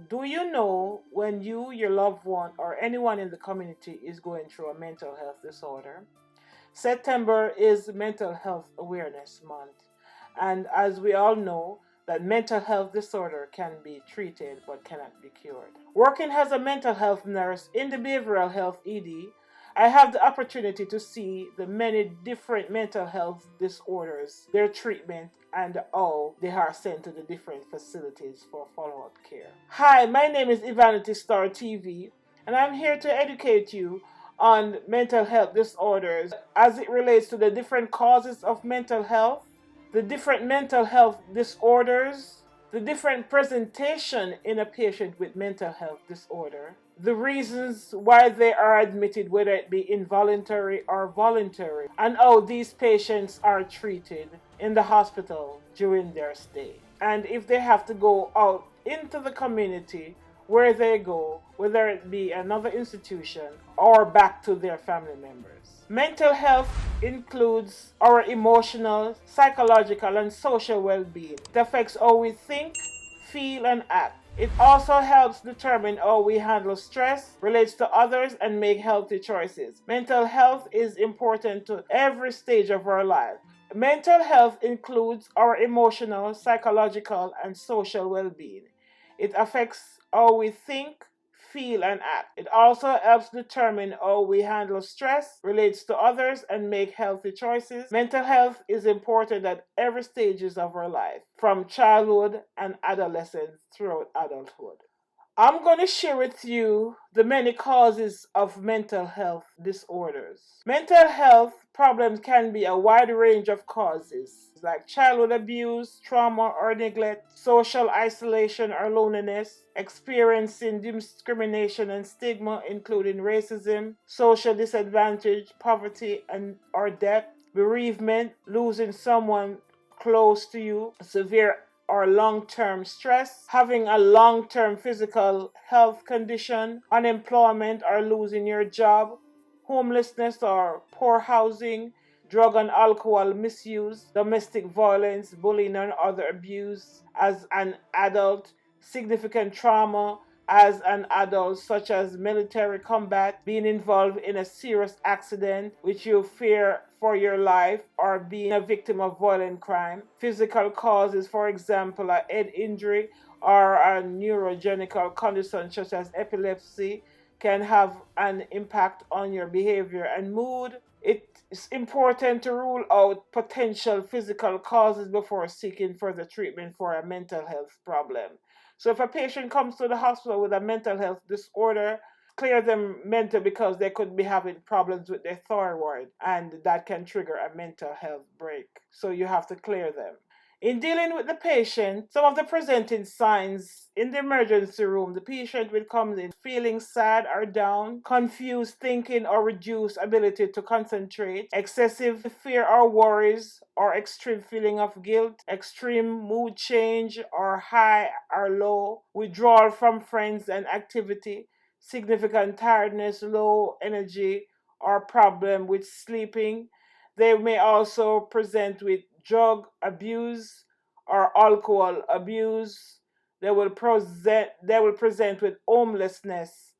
Do you know when you, your loved one, or anyone in the community is going through a mental health disorder? September is Mental Health Awareness Month, and as we all know, that mental health disorder can be treated but cannot be cured. Working as a mental health nurse in the behavioral health ED, I have the opportunity to see the many different mental health disorders, their treatment, and how they are sent to the different facilities for follow up care. Hi, my name is Evanity Star TV, and I'm here to educate you on mental health disorders as it relates to the different causes of mental health, the different mental health disorders, the different presentation in a patient with mental health disorder, the reasons why they are admitted, whether it be involuntary or voluntary, and how these patients are treated in the hospital during their stay. And if they have to go out into the community where they go, whether it be another institution or back to their family members. Mental health includes our emotional, psychological, and social well being. It affects how we think, feel, and act. It also helps determine how we handle stress, relates to others, and make healthy choices. Mental health is important to every stage of our life. Mental health includes our emotional, psychological, and social well being. It affects how we think, feel, and act. It also helps determine how we handle stress, relates to others, and make healthy choices. Mental health is important at every stages of our life, from childhood and adolescence throughout adulthood. I'm going to share with you the many causes of mental health disorders. Mental health problems can be a wide range of causes, like childhood abuse, trauma or neglect, social isolation or loneliness, experiencing discrimination and stigma, including racism, social disadvantage, poverty and or death, bereavement, losing someone close to you, severe or long-term stress, having a long-term physical health condition, unemployment or losing your job, homelessness or poor housing, drug and alcohol misuse, domestic violence, bullying and other abuse as an adult, significant trauma as an adult, such as military combat, being involved in a serious accident which you fear for your life, or being a victim of violent crime. Physical causes, for example, a head injury or a neurogenical condition such as epilepsy, can have an impact on your behavior and mood. It's important to rule out potential physical causes before seeking further treatment for a mental health problem. So if a patient comes to the hospital with a mental health disorder, clear them mental because they could be having problems with their thyroid and that can trigger a mental health break. So you have to clear them. In dealing with the patient, some of the presenting signs in the emergency room, the patient will come in feeling sad or down, confused thinking or reduced ability to concentrate, excessive fear or worries, or extreme feeling of guilt, extreme mood change or high or low, withdrawal from friends and activity, significant tiredness, low energy, or problem with sleeping. They may also present with drug abuse or alcohol abuse. They will present with homelessness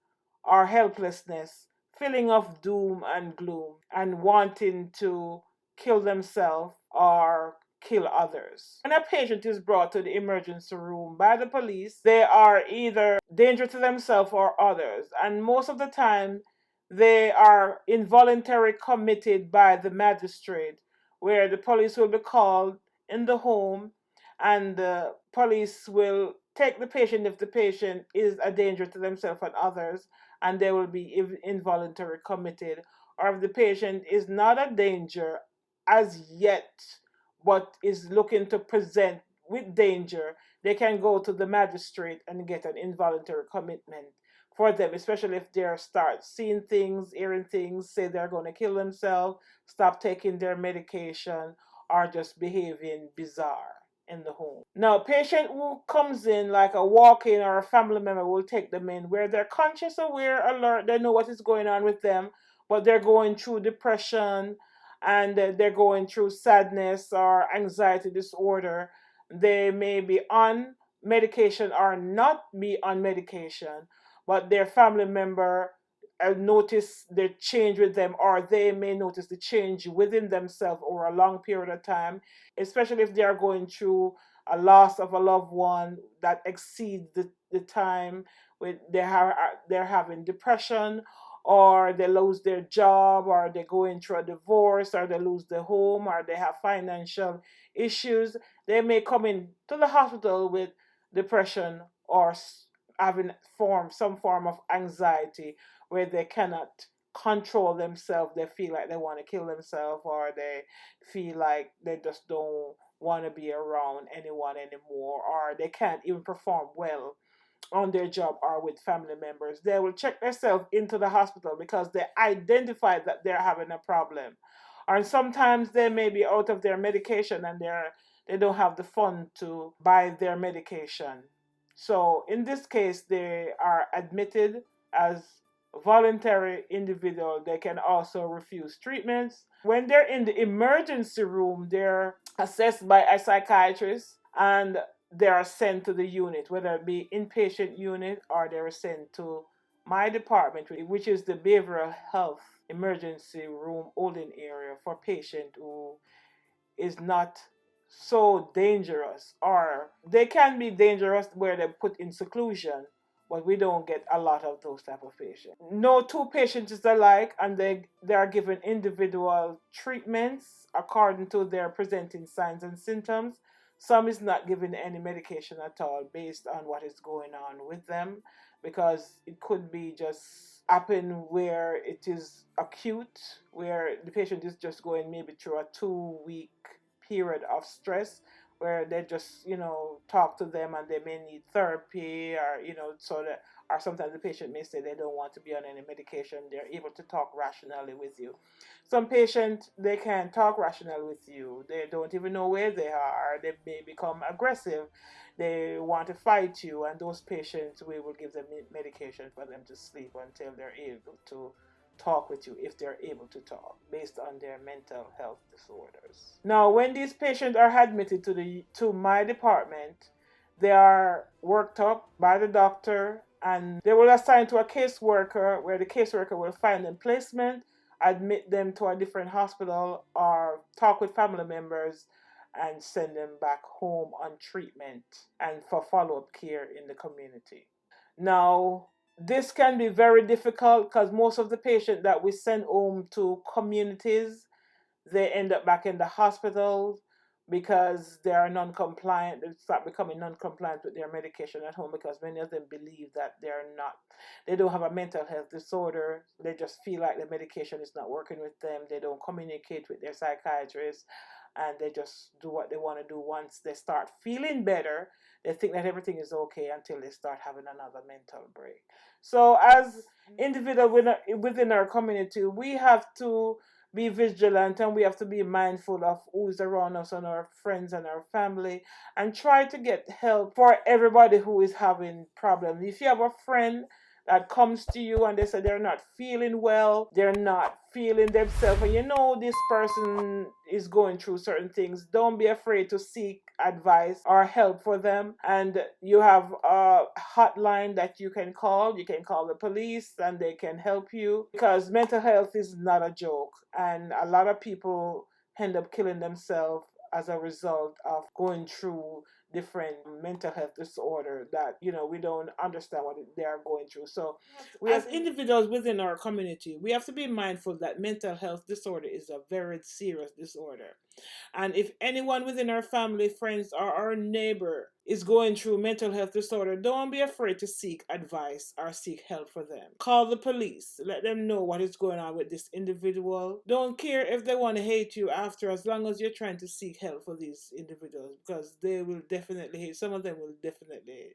or helplessness, feeling of doom and gloom, and wanting to kill themselves or kill others. When a patient is brought to the emergency room by the police, they are either danger to themselves or others, and most of the time they are involuntarily committed by the magistrate, where the police will be called in the home and the police will take the patient if the patient is a danger to themselves and others, and they will be involuntarily committed. Or if the patient is not a danger as yet, but is looking to present with danger, they can go to the magistrate and get an involuntary commitment for them, especially if they start seeing things, hearing things, say they're going to kill themselves, stop taking their medication, or just behaving bizarre in the home. Now, a patient who comes in like a walk-in or a family member will take them in where they're conscious, aware, alert, they know what is going on with them, but they're going through depression and they're going through sadness or anxiety disorder. They may be on medication or not be on medication, but their family member notice the change with them, or they may notice the change within themselves over a long period of time, especially if they are going through a loss of a loved one that exceeds the time with they're having depression, or they lose their job, or they're going through a divorce, or they lose their home, or they have financial issues. They may come in to the hospital with depression, or having some form of anxiety where they cannot control themselves. They feel like they want to kill themselves, or they feel like they just don't want to be around anyone anymore, or they can't even perform well on their job or with family members. They will check themselves into the hospital because they identify that they're having a problem. Or sometimes they may be out of their medication and they don't have the fund to buy their medication. So in this case, they are admitted as voluntary individual. They can also refuse treatments. When they're in the emergency room, they're assessed by a psychiatrist, and they are sent to the unit, whether it be inpatient unit, or they are sent to my department, which is the behavioral health emergency room holding area for patient who is not so dangerous, or they can be dangerous where they're put in seclusion, but we don't get a lot of those type of patients. No two patients is alike, and they are given individual treatments according to their presenting signs and symptoms. Some is not given any medication at all based on what is going on with them, because it could be just happen where it is acute, where the patient is just going maybe through a 2 week period of stress, where they just talk to them and they may need therapy, or so that, or sometimes the patient may say they don't want to be on any medication. They're able to talk rationally with you. Some patients, they can't talk rationally with you. They don't even know where they are. They may become aggressive. They want to fight you, and those patients, we will give them medication for them to sleep until they're able to talk with you, if they're able to talk, based on their mental health disorders. Now, when these patients are admitted to my department, they are worked up by the doctor, and they will assign to a caseworker, where the caseworker will find them placement, admit them to a different hospital, or talk with family members and send them back home on treatment and for follow-up care in the community. Now, this can be very difficult because most of the patients that we send home to communities, they end up back in the hospitals because they are non-compliant. They start becoming non-compliant with their medication at home, because many of them believe that they don't have a mental health disorder. They just feel like the medication is not working with them. They don't communicate with their psychiatrist, and they just do what they want to do. Once they start feeling better, they think that everything is okay until they start having another mental break. So as individuals within our community, we have to be vigilant, and we have to be mindful of who is around us and our friends and our family, and try to get help for everybody who is having problems. If you have a friend that comes to you and they say they're not feeling well, they're not feeling themselves, and this person is going through certain things, don't be afraid to seek advice or help for them. And you have a hotline that you can call. You can call the police and they can help you, because mental health is not a joke, and a lot of people end up killing themselves as a result of going through different mental health disorder that we don't understand what they are going through. So we, as individuals within our community, we have to be mindful that mental health disorder is a very serious disorder. And if anyone within our family, friends, or our neighbor is going through mental health disorder, don't be afraid to seek advice or seek help for them. Call the police. Let them know what is going on with this individual. Don't care if they want to hate you after, as long as you're trying to seek help for these individuals, because they will definitely hate. Some of them will definitely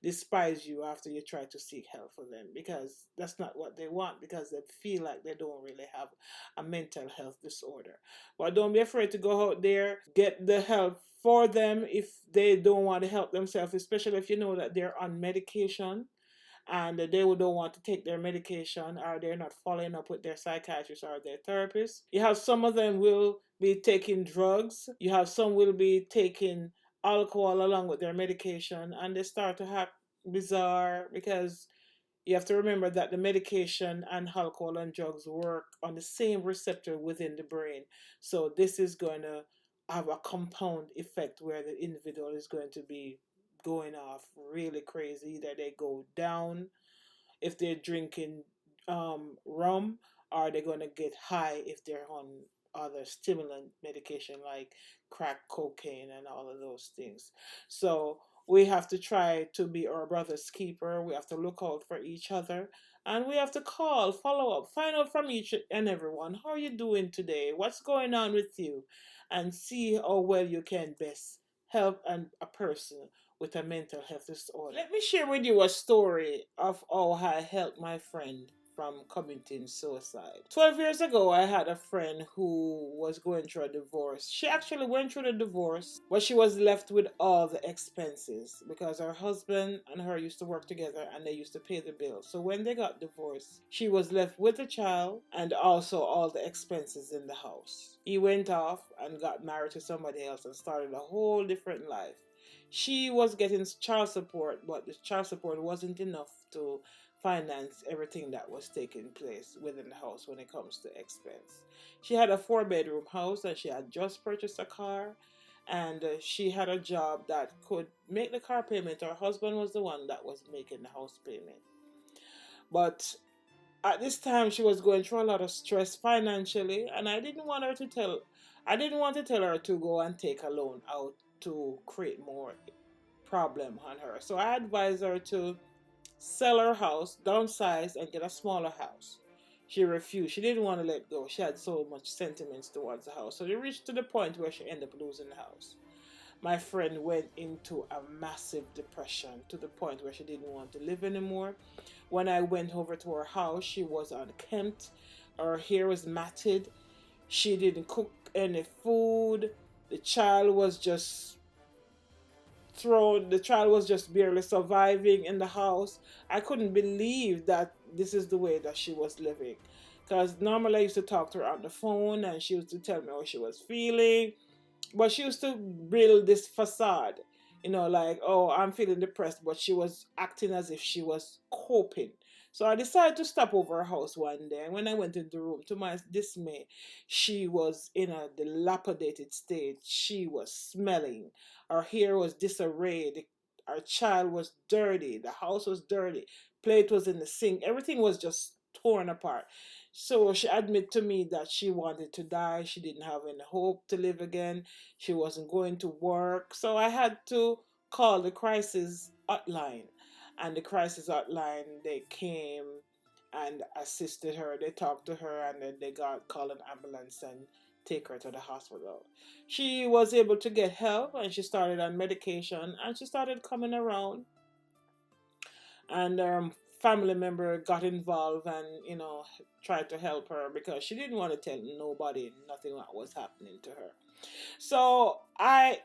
despise you after you try to seek help for them, because that's not what they want, because they feel like they don't really have a mental health disorder. But don't be afraid to go out there, get the help for them if they don't want to help themselves, especially if you know that they're on medication and they don't want to take their medication, or they're not following up with their psychiatrist or their therapist. You have some of them will be taking drugs. You have some will be taking alcohol along with their medication, and they start to act bizarre because you have to remember that the medication and alcohol and drugs work on the same receptor within the brain. So this is going to have a compound effect where the individual is going to be going off really crazy. Either they go down if they're drinking rum, or they're going to get high if they're on other stimulant medication like crack cocaine and all of those things. So we have to try to be our brother's keeper. We have to look out for each other, and we have to call, follow up, find out from each and everyone, how are you doing today, what's going on with you, and see how well you can best help a person with a mental health disorder. Let me share with you a story of how I helped my friend from committing suicide. 12 years ago, I had a friend who was going through a divorce. She actually went through the divorce, but she was left with all the expenses because her husband and her used to work together and they used to pay the bills. So when they got divorced, she was left with a child and also all the expenses in the house. He went off and got married to somebody else and started a whole different life. She was getting child support, but the child support wasn't enough to finance everything that was taking place within the house when it comes to expense. She had a 4 bedroom house and she had just purchased a car, and she had a job that could make the car payment. Her husband was the one that was making the house payment. But at this time she was going through a lot of stress financially, and I didn't want to tell her to go and take a loan out to create more problem on her. So I advised her to sell her house, downsize, and get a smaller house. She refused. She didn't want to let go. She had so much sentiments towards the house. So they reached to the point where she ended up losing the house. My friend went into a massive depression to the point where she didn't want to live anymore. When I went over to her house, she was unkempt. Her hair was matted. She didn't cook any food. The child was just barely surviving in the house. I couldn't believe that this is the way that she was living. Because normally I used to talk to her on the phone and she used to tell me how she was feeling. But she used to build this facade, like, oh, I'm feeling depressed, but she was acting as if she was coping. So I decided to stop over her house one day. And when I went into the room, to my dismay, she was in a dilapidated state. She was smelling. Her hair was disarrayed. Our child was dirty. The house was dirty. Plate was in the sink. Everything was just torn apart. So she admitted to me that she wanted to die. She didn't have any hope to live again. She wasn't going to work. So I had to call the crisis hotline. And the crisis hotline, they came and assisted her. They talked to her and then they called an ambulance and take her to the hospital. She was able to get help and she started on medication and she started coming around. And family member got involved and tried to help her because she didn't want to tell nobody nothing that was happening to her. So I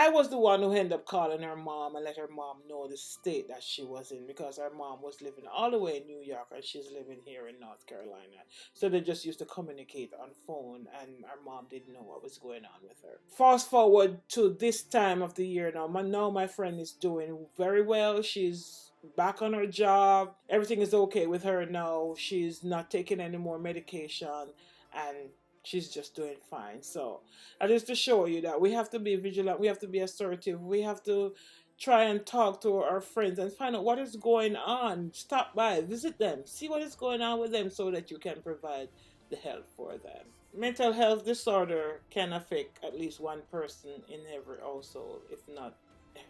was the one who ended up calling her mom and let her mom know the state that she was in, because her mom was living all the way in New York and she's living here in North Carolina. So they just used to communicate on phone and her mom didn't know what was going on with her. Fast forward to this time of the year now. Now my friend is doing very well. She's back on her job. Everything is okay with her now. She's not taking any more medication and she's just doing fine. So that is to show you that we have to be vigilant, we have to be assertive, we have to try and talk to our friends and find out what is going on. Stop by, visit them, see what is going on with them so that you can provide the help for them. Mental health disorder can affect at least one person in every household, if not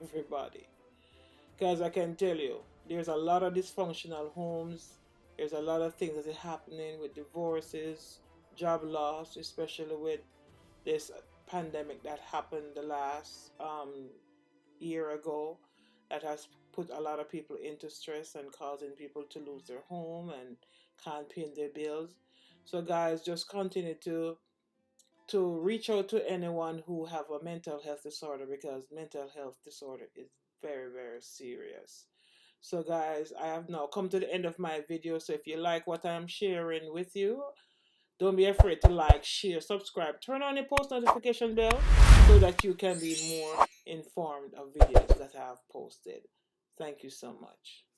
everybody. Because I can tell you, there's a lot of dysfunctional homes, there's a lot of things that are happening with divorces, job loss, especially with this pandemic that happened the last year ago, that has put a lot of people into stress and causing people to lose their home and can't pay their bills. So guys, just continue to reach out to anyone who have a mental health disorder, because mental health disorder is very, very serious. So guys, I have now come to the end of my video. So if you like what I'm sharing with you, don't be afraid to like, share, subscribe, turn on the post notification bell so that you can be more informed of videos that I have posted. Thank you so much.